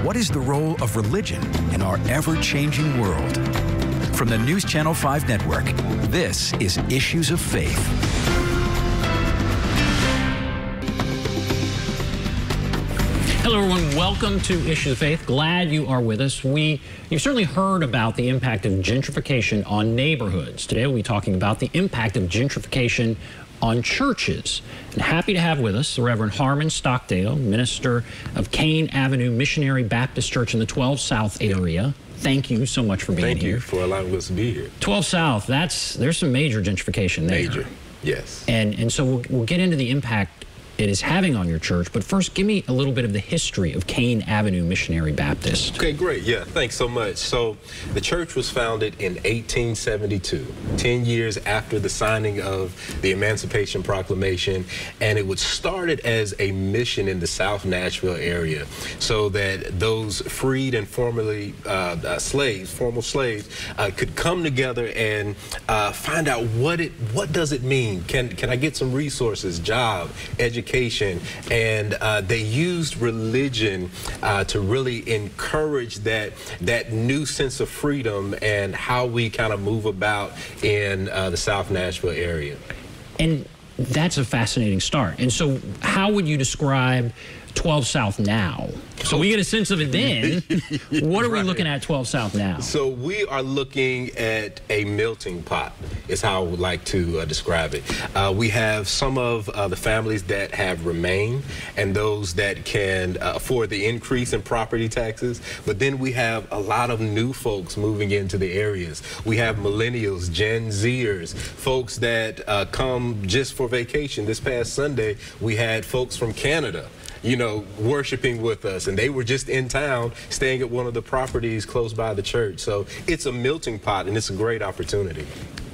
What is the role of religion in our ever-changing world? From the News Channel 5 network, this is Issues of Faith. Hello, everyone. Welcome to Issues of Faith. Glad you are with us. You've certainly heard about the impact of gentrification on neighborhoods. Today, we'll be talking about the impact of gentrification on churches. And happy to have with us the Reverend Harmon Stockdale, minister of Kayne Avenue Missionary Baptist Church in the 12 South area. Thank you so much for being here. Thank you for allowing us to be here. 12 South, there's some major gentrification there. Major, yes. And so we'll get into the impact it is having on your church, but first give me a little bit of the history of Kayne Avenue Missionary Baptist. Okay, great. Yeah, thanks so much. So the church was founded in 1872, 10 years after the signing of the Emancipation Proclamation, and it was started as a mission in the South Nashville area so that those freed and formerly formal slaves, could come together and find out what does it mean? Can I get some resources, job, education? And they used religion to really encourage that new sense of freedom and how we kind of move about in the South Nashville area. And that's a fascinating start. And so how would you describe 12 South now? So we get a sense of it then. What are we looking at 12 South now? So we are looking at a melting pot, is how I would like to describe it. We have some of the families that have remained and those that can afford the increase in property taxes. But then we have a lot of new folks moving into the areas. We have millennials, Gen Zers, folks that come just for vacation. This past Sunday, we had folks from Canada, you know, worshiping with us, and they were just in town staying at one of the properties close by the church. So it's a melting pot, and it's a great opportunity.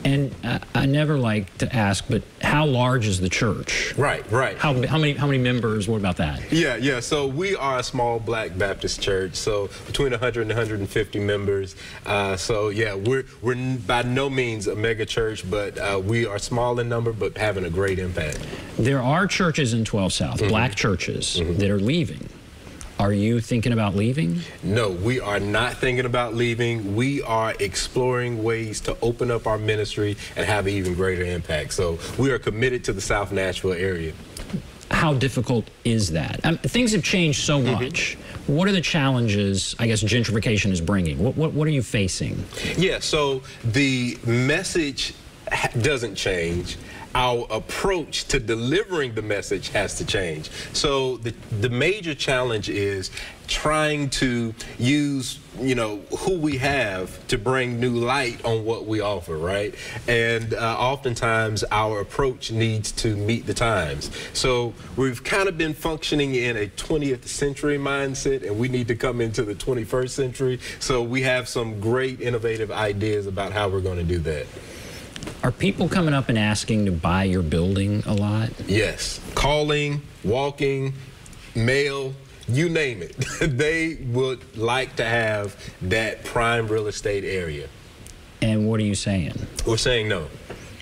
And I never like to ask, but how large is the church? Right. How many members? What about that? Yeah. So we are a small Black Baptist church, so between 100 and 150 members. So yeah, we're by no means a mega church, but we are small in number, but having a great impact. There are churches in 12 South, Black churches, that are leaving. Are you thinking about leaving? No, we are not thinking about leaving. We are exploring ways to open up our ministry and have an even greater impact. So we are committed to the South Nashville area. How difficult is that? Things have changed so much. What are the challenges, I guess, gentrification is bringing? What are you facing? Yeah, so the message doesn't change. Our approach to delivering the message has to change. So the major challenge is trying to use, you know, who we have to bring new light on what we offer, right? And oftentimes our approach needs to meet the times. So we've kind of been functioning in a 20th century mindset, and we need to come into the 21st century. So we have some great innovative ideas about how we're going to do that. Are people coming up and asking to buy your building a lot? Yes. Calling, walking, mail, you name it. They would like to have that prime real estate area. And what are you saying? We're saying no.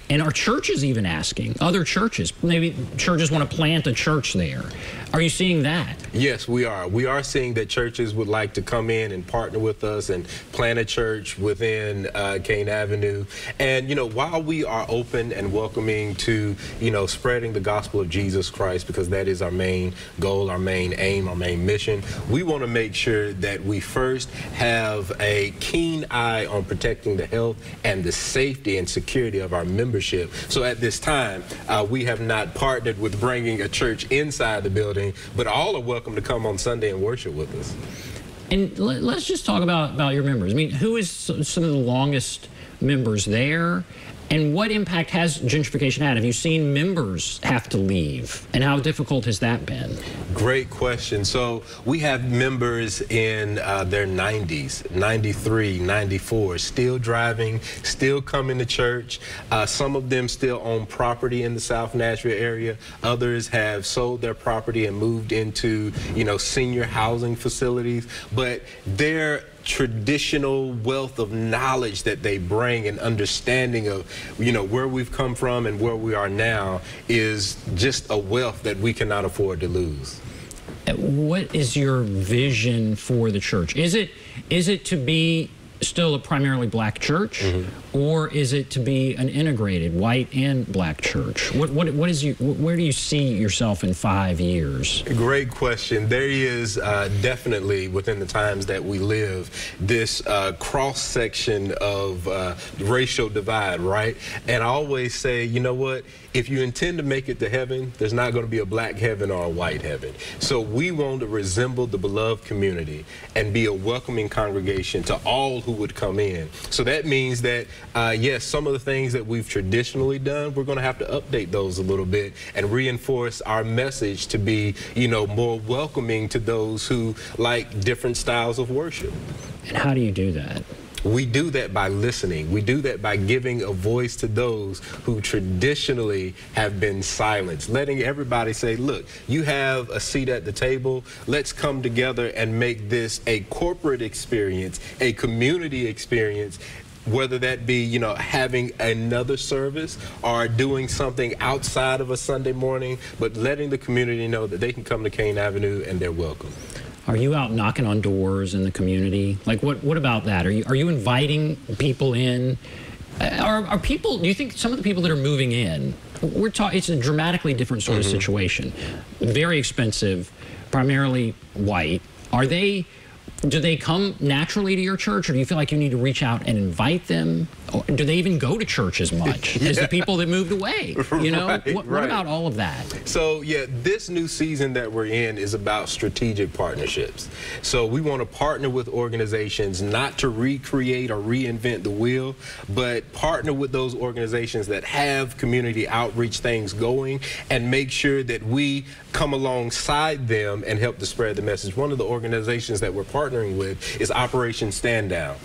And are churches even asking? Other churches, maybe churches want to plant a church there. Are you seeing that? Yes, we are. We are seeing that churches would like to come in and partner with us and plant a church within Kayne Avenue. And, you know, while we are open and welcoming to, you know, spreading the gospel of Jesus Christ, because that is our main goal, our main aim, our main mission, we want to make sure that we first have a keen eye on protecting the health and the safety and security of our members. So at this time, we have not partnered with bringing a church inside the building, but all are welcome to come on Sunday and worship with us. And let's just talk about your members. I mean, who is some of the longest members there? And what impact has gentrification had? Have you seen members have to leave? And how difficult has that been? Great question. So we have members in their 90s, 93, 94, still driving, still coming to church. Some of them still own property in the South Nashville area. Others have sold their property and moved into, you know, senior housing facilities. But they're traditional wealth of knowledge that they bring and understanding of, you know, where we've come from and where we are now is just a wealth that we cannot afford to lose. What is your vision for the church? Is it to be still a primarily black church, or is it to be an integrated white and black church? Where do you see yourself in 5 years? Great question. There is definitely, within the times that we live, this cross-section of racial divide, right? And I always say, you know what? If you intend to make it to heaven, there's not going to be a black heaven or a white heaven. So we want to resemble the beloved community and be a welcoming congregation to all who would come in. So that means that, yes, some of the things that we've traditionally done, we're going to have to update those a little bit and reinforce our message to be, you know, more welcoming to those who like different styles of worship. And how do you do that? We do that by listening. We do that by giving a voice to those who traditionally have been silenced, letting everybody say, look, you have a seat at the table. Let's come together and make this a corporate experience, a community experience, whether that be, you know, having another service or doing something outside of a Sunday morning, but letting the community know that they can come to Kayne Avenue and they're welcome. Are you out knocking on doors in the community? Like, what about that? Are you inviting people in? Are people, do you think some of the people that are moving in, it's a dramatically different sort of situation. Very expensive, primarily white. Do they come naturally to your church, or do you feel like you need to reach out and invite them? Or do they even go to church as much as the people that moved away? You know, what about all of that? So, yeah, this new season that we're in is about strategic partnerships. So we want to partner with organizations not to recreate or reinvent the wheel, but partner with those organizations that have community outreach things going and make sure that we come alongside them and help to spread the message. One of the organizations that we're partnering with is Operation Stand Down.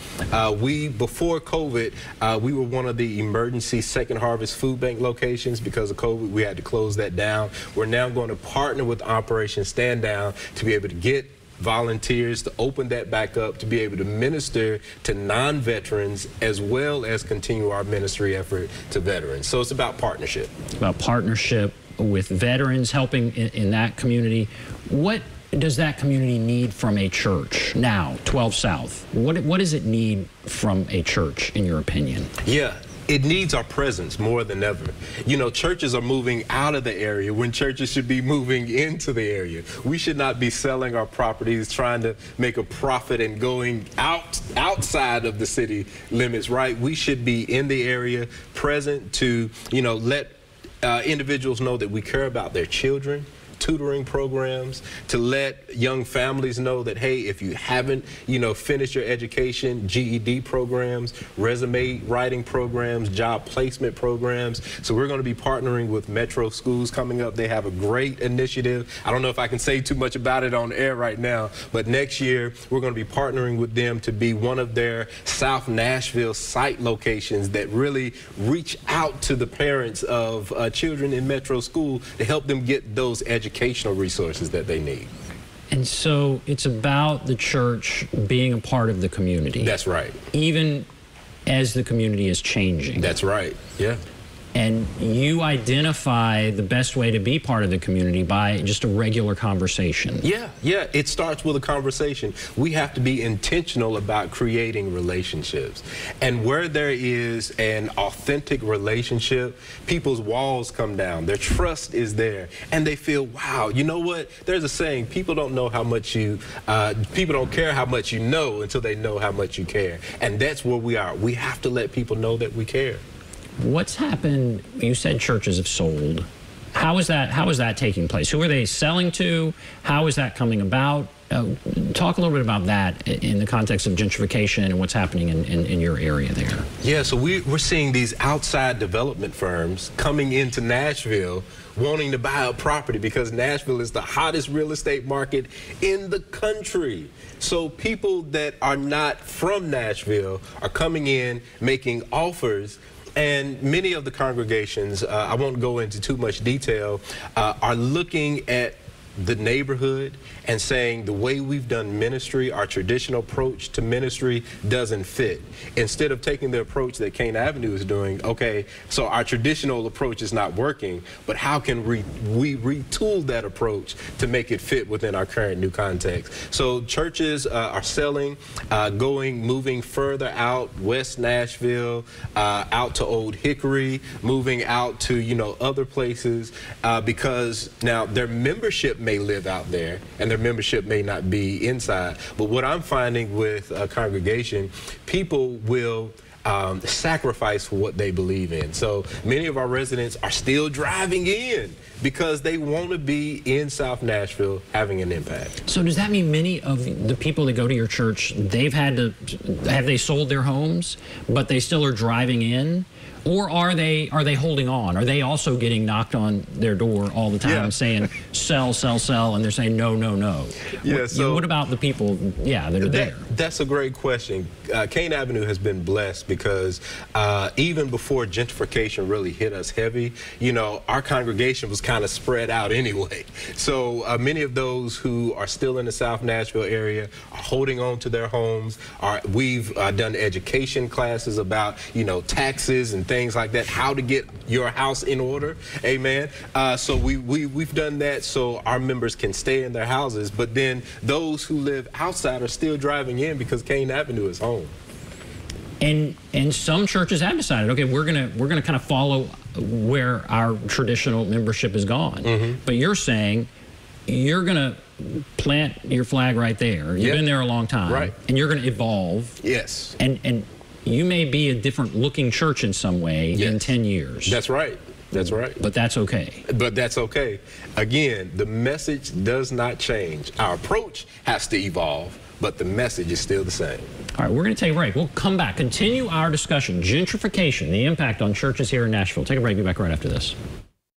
Before COVID, we were one of the emergency Second Harvest Food Bank locations. Because of COVID, we had to close that down. We're now going to partner with Operation Stand Down to be able to get volunteers to open that back up, to be able to minister to non-veterans as well as continue our ministry effort to veterans. So it's about partnership. About partnership with veterans, helping in that community. What does that community need from a church now, 12 South? What does it need from a church, in your opinion? Yeah. It needs our presence more than ever. You know, churches are moving out of the area when churches should be moving into the area. We should not be selling our properties, trying to make a profit and going outside of the city limits, right? We should be in the area, present to, you know, let individuals know that we care about their children, tutoring programs, to let young families know that, hey, if you haven't, you know, finished your education, GED programs, resume writing programs, job placement programs. So we're going to be partnering with Metro Schools coming up. They have a great initiative. I don't know if I can say too much about it on air right now, but next year we're going to be partnering with them to be one of their South Nashville site locations that really reach out to the parents of children in Metro School to help them get those educational resources that they need. And so it's about the church being a part of the community. That's right. Even as the community is changing. That's right, yeah. And you identify the best way to be part of the community by just a regular conversation. Yeah, it starts with a conversation. We have to be intentional about creating relationships. And where there is an authentic relationship, people's walls come down. Their trust is there. And they feel, wow, you know what? There's a saying, people don't know how much people don't care how much you know until they know how much you care. And that's where we are. We have to let people know that we care. What's happened? You said churches have sold. How is that taking place? Who are they selling to? How is that coming about? Talk a little bit about that in the context of gentrification and what's happening in your area there. Yeah, so we're seeing these outside development firms coming into Nashville wanting to buy a property because Nashville is the hottest real estate market in the country. So people that are not from Nashville are coming in, making offers. And many of the congregations, I won't go into too much detail, are looking at the neighborhood and saying the way we've done ministry, our traditional approach to ministry doesn't fit. Instead of taking the approach that Kayne Avenue is doing, okay, so our traditional approach is not working, but how can we retool that approach to make it fit within our current new context? So churches are selling, moving further out, West Nashville, out to Old Hickory, moving out to, other places, because now their membership may live out there and their membership may not be inside. But what I'm finding with a congregation, people will sacrifice for what they believe in. So many of our residents are still driving in because they want to be in South Nashville having an impact. So does that mean many of the people that go to your church, have they sold their homes, but they still are driving in? Or are they holding on? Are they also getting knocked on their door all the time saying, sell, sell, sell, and they're saying, no, no, no? Yeah, what about the people, that are there? That's a great question. Kayne Avenue has been blessed because even before gentrification really hit us heavy, our congregation was kind of spread out anyway. So many of those who are still in the South Nashville area are holding on to their homes. We've done education classes about, taxes and things like that, how to get your house in order. Amen. So we've done that so our members can stay in their houses, but then those who live outside are still driving in because Kayne Avenue is home. And some churches have decided, okay, we're gonna kind of follow where our traditional membership is gone. Mm-hmm. But you're saying you're gonna plant your flag right there. You've been there a long time, right? And you're gonna evolve. Yes. And you may be a different looking church in some way in 10 years. That's right. That's right. But that's okay. But that's okay. Again, the message does not change. Our approach has to evolve, but the message is still the same. All right, we're going to take a break. We'll come back, continue our discussion, gentrification, the impact on churches here in Nashville. Take a break, be back right after this.